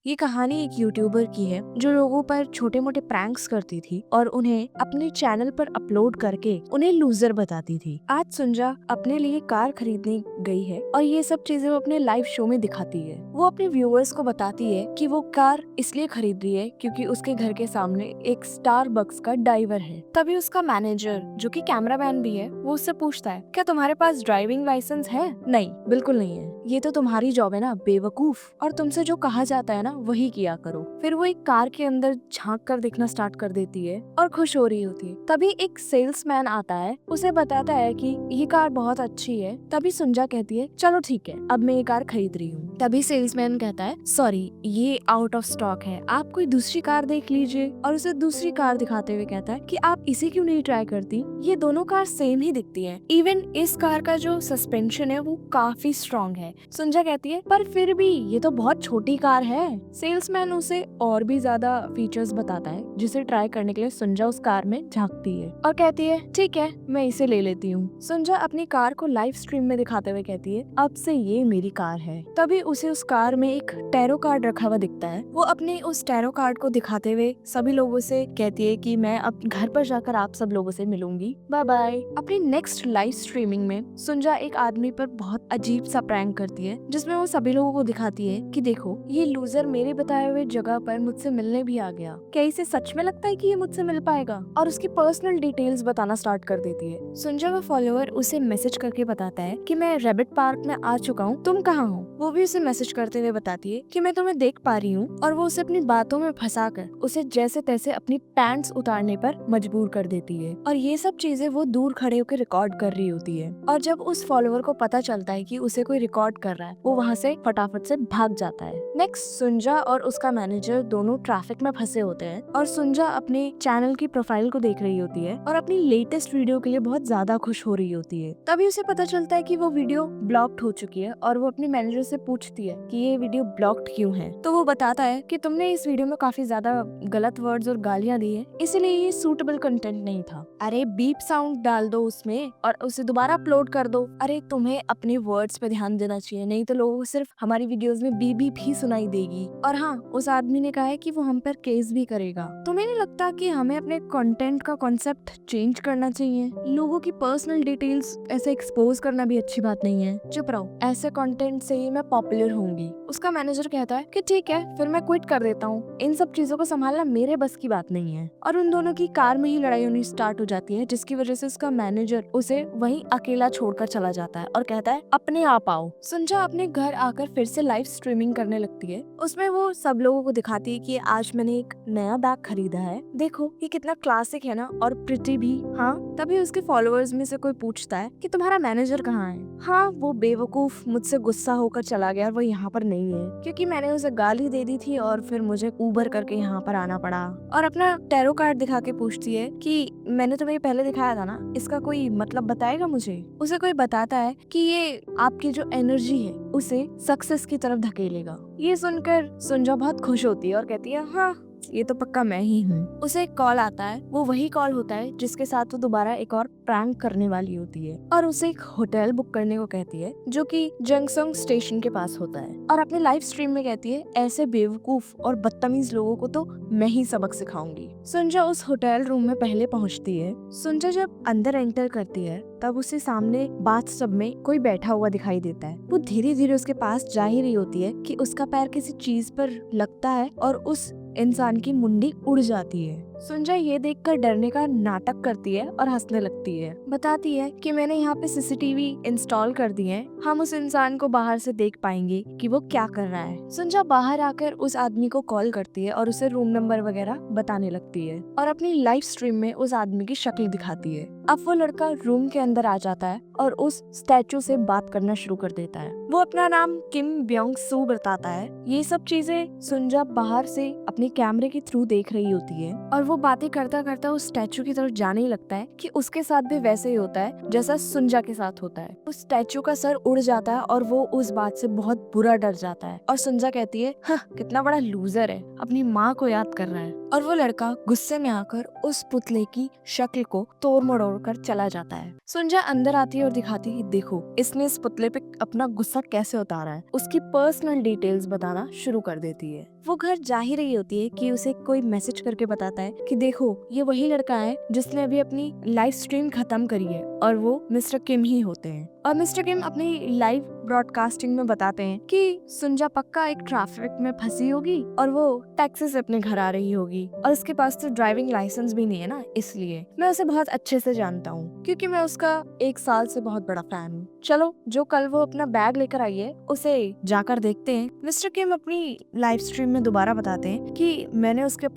ये कहानी एक यूट्यूबर की है जो लोगों पर छोटे मोटे प्रैंक्स करती थी और उन्हें अपने चैनल पर अपलोड करके उन्हें लूजर बताती थी। आज सुंजा अपने लिए कार खरीदने गई है और ये सब चीजें वो अपने लाइव शो में दिखाती है। वो अपने व्यूअर्स को बताती है कि वो कार इसलिए खरीद रही है क्योंकि उसके घर के सामने एक स्टारबक्स का डाइवर है। तभी उसका मैनेजर जो कि कैमरामैन भी है वो उससे पूछता है, क्या तुम्हारे पास ड्राइविंग लाइसेंस है? नहीं, बिल्कुल नहीं है। ये तो तुम्हारी जॉब है ना बेवकूफ, और तुमसे जो कहा जाता है ना वही किया करो। फिर वो एक कार के अंदर झांक कर देखना स्टार्ट कर देती है और खुश हो रही होती है। तभी एक सेल्समैन आता है, उसे बताता है कि ये कार बहुत अच्छी है। तभी सुंजा कहती है, चलो ठीक है, अब मैं ये कार खरीद रही हूँ। तभी सेल्समैन कहता है, सॉरी ये आउट ऑफ स्टॉक है, आप कोई दूसरी कार देख लीजिए। और उसे दूसरी कार दिखाते हुए कहता है कि आप इसे क्यों नहीं ट्राई करती, ये दोनों कार सेम ही दिखती है। इवन इस कार का जो सस्पेंशन है वो काफी स्ट्रॉन्ग है। सुंजा कहती है, पर फिर भी ये तो बहुत छोटी कार है। सेल्समैन उसे और भी ज्यादा फीचर्स बताता है जिसे ट्राई करने के लिए सुंजा उस कार में झांकती है और कहती है, ठीक है मैं इसे ले लेती हूँ। सुंजा अपनी कार को लाइव स्ट्रीम में दिखाते हुए कहती है, अब से ये मेरी कार है। तभी उसे उस कार में एक टैरो कार्ड रखा हुआ दिखता है। वो अपने उस टैरो कार्ड को दिखाते हुए सभी लोगों से कहती है कि मैं अब घर पर जाकर आप सब लोगों से मिलूंगी, बाय बाय। अपनी नेक्स्ट लाइव स्ट्रीमिंग में सुंजा एक आदमी पर बहुत अजीब सा प्रैंक करती है जिसमें वो सभी लोगों को दिखाती है कि देखो ये लूजर मेरे बताए हुए जगह पर मुझसे मिलने भी आ गया, क्या इसे सच में लगता है कि ये मुझसे मिल पाएगा? और उसकी पर्सनल डिटेल्स बताना स्टार्ट कर देती है। सुंजा का फॉलोअर उसे मैसेज करके बताता है कि मैं रैबिट पार्क में आ चुका हूँ, तुम कहाँ हो? वो भी उसे मैसेज करते हुए बताती है कि मैं तुम्हें देख पा रही हूँ, और वो उसे अपनी बातों में फंसाकर उसे जैसे तैसे अपनी पैंट्स उतारने पर मजबूर कर देती है। और ये सब चीजें वो दूर खड़े होकर रिकॉर्ड कर रही होती है। और जब उस फॉलोअर को पता चलता है कि उसे कोई रिकॉर्ड कर रहा है, वो वहाँ से फटाफट से भाग जाता है। नेक्स्ट सुंजा और उसका मैनेजर दोनों ट्रैफिक में फंसे होते हैं और सुंजा अपने चैनल की प्रोफाइल को देख रही होती है और अपनी लेटेस्ट वीडियो के लिए बहुत ज्यादा खुश हो रही होती है। तभी उसे पता चलता है कि वो वीडियो ब्लॉक्ड हो चुकी है और वो अपने मैनेजर से पूछती है कि ये वीडियो ब्लॉक्ड क्यों है। तो वो बताता है कि तुमने इस वीडियो में काफी ज्यादा गलत वर्ड्स और गालियां दी है, इसलिए ये सूटेबल कंटेंट नहीं था। अरे बीप साउंड डाल दो उसमें और उसे दोबारा अपलोड कर दो। अरे तुम्हें अपने वर्ड्स पे ध्यान देना चाहिए, नहीं तो लोगों को सिर्फ हमारी वीडियोस में बीप बीप ही सुनाई देगी। और हाँ, उस आदमी ने कहा है कि वो हम पर केस भी करेगा। तुम्हें नहीं लगता कि हमें अपने कंटेंट का कॉन्सेप्ट चेंज करना चाहिए? लोगों की पर्सनल डिटेल्स ऐसे एक्सपोज करना भी अच्छी बात नहीं है। चुप रहो, ऐसे कंटेंट से ही मैं पॉपुलर होंगी। उसका मैनेजर कहता है कि ठीक है फिर मैं क्विट कर देता हूँ, इन सब चीजों को संभालना मेरे बस की बात नहीं है। और उन दोनों की कार में ही लड़ाई होनी स्टार्ट हो जाती है, जिसकी वजह से उसका मैनेजर उसे वहीं अकेला छोड़कर चला जाता है और कहता है अपने आप आओ। सुंजा अपने घर आकर फिर से लाइव स्ट्रीमिंग करने लगती है। उसमें वो सब लोगों को दिखाती है कि आज मैंने एक नया बैग खरीदा है, देखो ये कितना क्लासिक है ना, और प्रिटी भी। हाँ, तभी उसके फॉलोअर्स में से कोई पूछता है कि तुम्हारा मैनेजर कहाँ है? हाँ, वो बेवकूफ मुझसे गुस्सा होकर चला गया और वो यहाँ पर नहीं है क्योंकि मैंने उसे गाली दे दी थी और फिर मुझे उबर करके यहाँ पर आना पड़ा। और अपना टैरो कार्ड दिखा के पूछती है कि मैंने तुम्हें पहले दिखाया था ना, इसका कोई मतलब बताएगा मुझे? उसे कोई बताता है कि ये आपकी जो एनर्जी है उसे सक्सेस की तरफ धकेलेगा। ये सुनकर सुंजा बहुत खुश होती है और कहती है, हाँ ये तो पक्का मैं ही हूँ। उसे एक कॉल आता है, वो वही कॉल होता है जिसके साथ वो दोबारा एक और प्रैंक करने वाली होती है और उसे एक होटल बुक करने को कहती है जो कि जंगसंग स्टेशन के पास होता है। और अपने लाइव स्ट्रीम में कहती है, ऐसे बेवकूफ और बदतमीज लोगों को तो मैं ही सबक सिखाऊंगी। सुंजा उस होटल रूम में पहले पहुंचती है। सुंजा जब अंदर एंटर करती है तब उसे सामने बाथटब में कोई बैठा हुआ दिखाई देता है। वो धीरे धीरे उसके पास जा ही रही होती है कि उसका पैर किसी चीज पर लगता है और उस इंसान की मुंडी उड़ जाती है। सुंजा ये देखकर डरने का नाटक करती है और हंसने लगती है। बताती है कि मैंने यहाँ पे सीसीटीवी इंस्टॉल कर दिए हैं, हम उस इंसान को बाहर से देख पाएंगे कि वो क्या कर रहा है। सुंजा बाहर आकर उस आदमी को कॉल करती है और उसे रूम नंबर वगैरह बताने लगती है और अपनी लाइव स्ट्रीम में उस आदमी की शक्ल दिखाती है। अब वो लड़का रूम के अंदर आ जाता है और उस स्टैचू से बात करना शुरू कर देता है। वो अपना नाम किम ब्योंग सू बताता है। ये सब चीजें सुंजा बाहर से अपने कैमरे के थ्रू देख रही होती है और वो बातें करता करता उस स्टैचू की तरफ जाने ही लगता है कि उसके साथ भी वैसे ही होता है जैसा सुंजा के साथ होता है। उस स्टैचू का सर उड़ जाता है और वो उस बात से बहुत बुरा डर जाता है और सुंजा कहती है, हाँ कितना बड़ा लूजर है, अपनी माँ को याद कर रहा है। और वो लड़का गुस्से में आकर उस पुतले की शक्ल को तोड़ मरोड़ कर चला जाता है। सुंजा अंदर आती है और दिखाती है, देखो इसने इस पुतले पे अपना गुस्सा कैसे उतारा है। उसकी पर्सनल डिटेल्स बताना शुरू कर देती है। वो घर जा ही रही होती है कि उसे कोई मैसेज करके बताता है कि देखो ये वही लड़का है जिसने अभी अपनी लाइव स्ट्रीम खत्म करी है और वो मिस्टर किम ही होते हैं। और मिस्टर किम अपनी लाइव ब्रॉडकास्टिंग में बताते हैं कि सुंजा पक्का एक ट्रैफिक में फंसी होगी और वो टैक्सी से अपने घर आ रही होगी और उसके पास तो ड्राइविंग लाइसेंस भी नहीं है ना, इसलिए मैं उसे बहुत अच्छे से जानता हूँ क्योंकि मैं उसका 1 साल से बहुत बड़ा फैन हूँ। चलो जो कल वो अपना बैग लेकर आई है उसे जाकर देखते हैं। मिस्टर किम अपनी लाइव स्ट्रीम में दोबारा बताते हैं कि मैंने उसके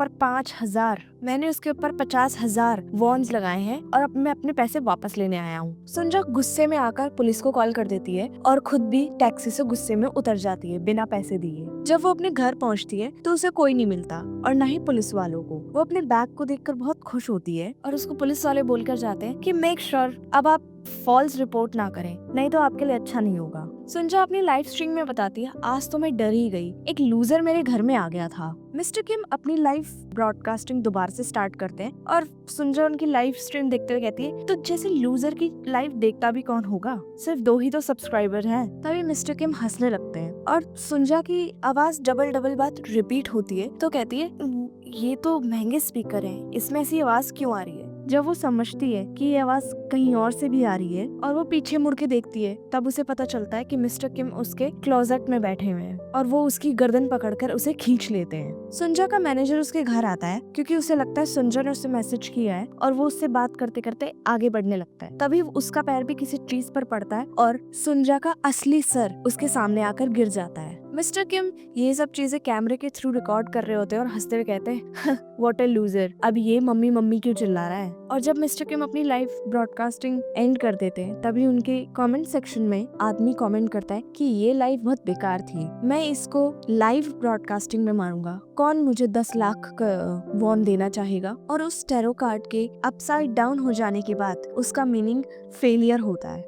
ऊपर 50,000 वॉन्स लगाए हैं और अब मैं अपने पैसे वापस लेने आया हूँ। सुंजा गुस्से में आकर पुलिस को कॉल कर देती है और खुद भी टैक्सी से गुस्से में उतर जाती है बिना पैसे दिए। जब वो अपने घर पहुँचती है तो उसे कोई नहीं मिलता और न ही पुलिस वालों को। वो अपने बैग को देखकर बहुत खुश होती है और उसको पुलिस वाले बोलकर जाते हैं कि मेक श्योर अब आप फॉल्स रिपोर्ट ना करें, नहीं तो आपके लिए अच्छा नहीं होगा। सुंजा अपनी लाइव स्ट्रीम में बताती है आज तो मैं डर ही गई, एक लूजर मेरे घर में आ गया था। मिस्टर किम अपनी लाइव ब्रॉडकास्टिंग दोबारा से स्टार्ट करते हैं और सुंजा उनकी लाइव स्ट्रीम देखते हुए कहती है तो जैसे लूजर की लाइव देखता भी कौन होगा, सिर्फ 2 ही तो सब्सक्राइबर हैं। तभी मिस्टर किम हंसने लगते हैं और सुंजा की आवाज डबल बात रिपीट होती है तो कहती है ये तो महंगे स्पीकर हैं, इसमें ऐसी आवाज क्यों आ रही है। जब वो समझती है कि ये आवाज कहीं और से भी आ रही है और वो पीछे मुड़ के देखती है तब उसे पता चलता है कि मिस्टर किम उसके क्लोजेट में बैठे हुए हैं और वो उसकी गर्दन पकड़कर उसे खींच लेते हैं। सुंजा का मैनेजर उसके घर आता है क्योंकि उसे लगता है सुंजा ने उसे मैसेज किया है और वो उससे बात करते करते आगे बढ़ने लगता है। तभी उसका पैर भी किसी चीज पर पड़ता है और सुंजा का असली सर उसके सामने आकर गिर जाता है। मिस्टर किम ये सब चीजें कैमरे के थ्रू रिकॉर्ड कर रहे होते हैं और हंसते हुए कहते हैं व्हाट अ लूजर, अब ये मम्मी मम्मी क्यों चिल्ला रहा है। और जब मिस्टर किम अपनी लाइव ब्रॉडकास्टिंग एंड कर देते हैं तभी उनके कमेंट सेक्शन में आदमी कमेंट करता है कि ये लाइव बहुत बेकार थी, मैं इसको लाइव ब्रॉडकास्टिंग में मारूंगा, कौन मुझे 10 लाख का वॉन देना चाहेगा। और उस टैरो कार्ड के अपसाइड डाउन हो जाने के बाद उसका मीनिंग फेलियर होता है।